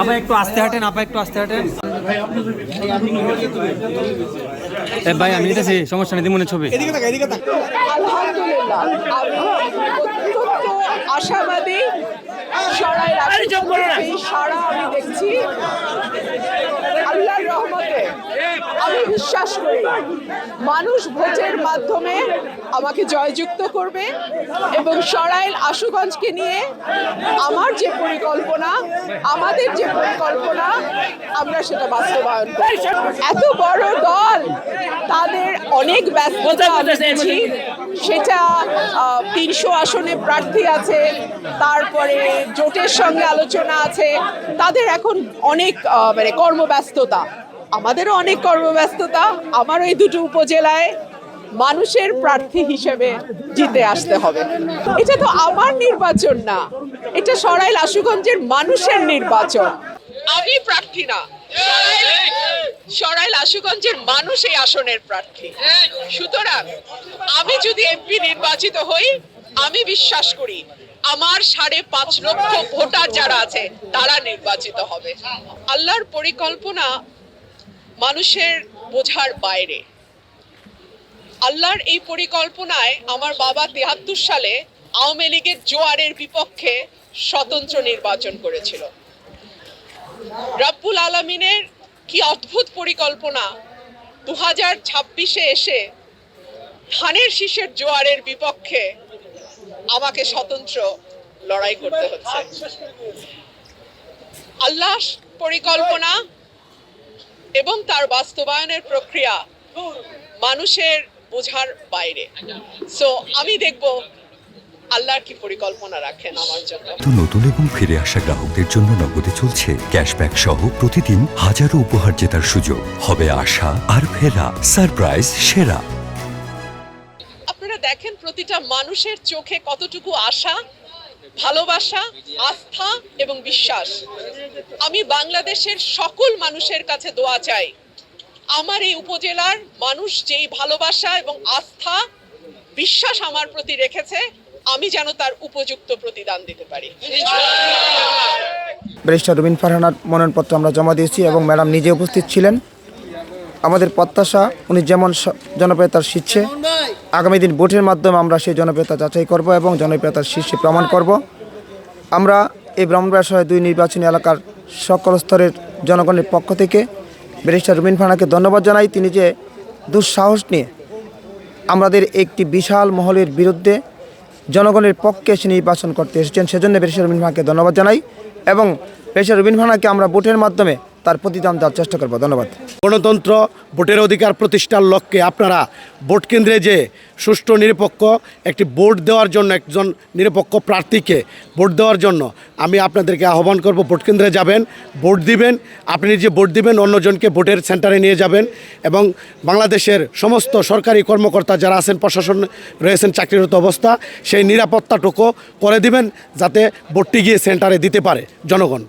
আপা একটু আস্তে হাঁটেন, আপা একটু আস্তে হাঁটেন। ভাই আমি নিতেছি, সমস্যা নেই, মনে ছবি। আলহামদুলিল্লাহ, আমি অত্যন্ত আশাবাদী। এই সারা আমি দেখছি আল্লাহর রহমতে। আমি বিশ্বাস করি মানুষ ভোটের মাধ্যমে আমাকে জয়যুক্ত করবে এবং সরাইল আশুগঞ্জকে নিয়ে আমার যে পরিকল্পনা, আমাদের যে পরিকল্পনা, আমরা সেটা বাস্তবায়ন করব। এত বড় দল, তাদের অনেক ব্যস্ততা দেখছি। সেটা 300 আসনে প্রার্থী আছে, তারপরে জোটের সঙ্গে আলোচনা আছে, তাদের এখন অনেক মানে কর্মব্যস্ততা, আমাদেরও অনেক কর্মব্যস্ততা। আমার এই দুটো উপজেলায় মানুষের প্রার্থী হিসেবে জিতে আসতে হবে। এটা তো আমার নির্বাচন না, এটা সরাইল আশুগঞ্জের মানুষের নির্বাচন। আমি প্রার্থী না, সরাইল আশুগঞ্জের মানুষ এই আসনের প্রার্থী। সুতরাং আমি যদি এমপি নির্বাচিত হই, আমি বিশ্বাস করি আমার 5.5 লক্ষ ভোটার যারা আছে তারা নির্বাচিত হবে। আল্লাহর পরিকল্পনা মানুষের বোঝার বাইরে। আল্লাহর এই পরিকল্পনায় আমার বাবা 73 সালে আওয়ামী লীগের জোয়ারের বিপক্ষে স্বতন্ত্র নির্বাচন করেছিল। রব্বুল আলামিনের কি অদ্ভুত পরিকল্পনা, 2026-এ এসে ধানের শীষের জোয়ারের বিপক্ষে আমাকে স্বতন্ত্র লড়াই করতে হচ্ছে। আল্লাহ পরিকল্পনা এবং তার বাস্তবায়নের প্রক্রিয়া মানুষের বোঝার বাইরে। সো আমি দেখব আল্লাহর কি পরিকল্পনা রাখেন আমার জন্য। নতুন এবং ফিরে আসা গ্রাহকদের জন্য নগদে চলছে ক্যাশব্যাক সহ প্রতিদিন হাজারো উপহার জেতার সুযোগ। হবে আশা আর ফেরা, সারপ্রাইজ সেরা। আপনারা দেখেন প্রতিটা মানুষের চোখে কতটুকু আশা, ভালোবাসা, আস্থা এবং বিশ্বাস। আমি বাংলাদেশের সকল মানুষের কাছে দোয়া চাই, আমার এই উপজেলার মানুষ যেই ভালোবাসা এবং আস্থা, বিশ্বাস আমার প্রতি রেখেছে, আমি যেন তার উপযুক্ত প্রতিদান দিতে পারি। ব্যারিস্টার রুবিন ফারহানার মনোনয়নপত্র আমরা জমা দিয়েছি এবং ম্যাডাম নিজে উপস্থিত ছিলেন। আমাদের প্রত্যাশা উনি যেমন জনপ্রিয়তার শীর্ষে, আগামী দিন ভোটের মাধ্যমে আমরা সেই জনপ্রিয়তা যাচাই করব এবং জনপ্রিয়তার শীর্ষে প্রমাণ করব। আমরা এই ব্রাহ্মণবাড়িয়া 2 নির্বাচনী এলাকার সকল স্তরের জনগণের পক্ষ থেকে ব্যারিস্টার রুবিন ফারহানাকে ধন্যবাদ জানাই। তিনি যে দুঃসাহস নিয়ে আমাদের একটি বিশাল মহলের বিরুদ্ধে জনগণের পক্ষে এসে নির্বাচন করতে এসেছেন, সেজন্য ব্যারিস্টার রুবিন ফারহানাকে ধন্যবাদ জানাই এবং ব্যারিস্টার রুবিন ফারহানাকে আমরা ভোটের মাধ্যমে তার প্রতিদান দেওয়ার চেষ্টা করব। ধন্যবাদ। গণতন্ত্র, ভোটের অধিকার প্রতিষ্ঠার লক্ষ্যে আপনারা ভোট কেন্দ্রে যে সুষ্ঠু নিরপেক্ষ একটি ভোট দেওয়ার জন্য, একজন নিরপেক্ষ প্রার্থীকে ভোট দেওয়ার জন্য আমি আপনাদেরকে আহ্বান করব, ভোট কেন্দ্রে যাবেন, ভোট দিবেন। আপনি নিজে ভোট দিবেন, অন্যজনকে ভোটের সেন্টারে নিয়ে যাবেন এবং বাংলাদেশের সমস্ত সরকারি কর্মকর্তা যারা আছেন, প্রশাসন রয়েছেন চাকরিরত অবস্থা, সেই নিরাপত্তাটুকু করে দিবেন যাতে ভোটটি গিয়ে সেন্টারে দিতে পারে জনগণ।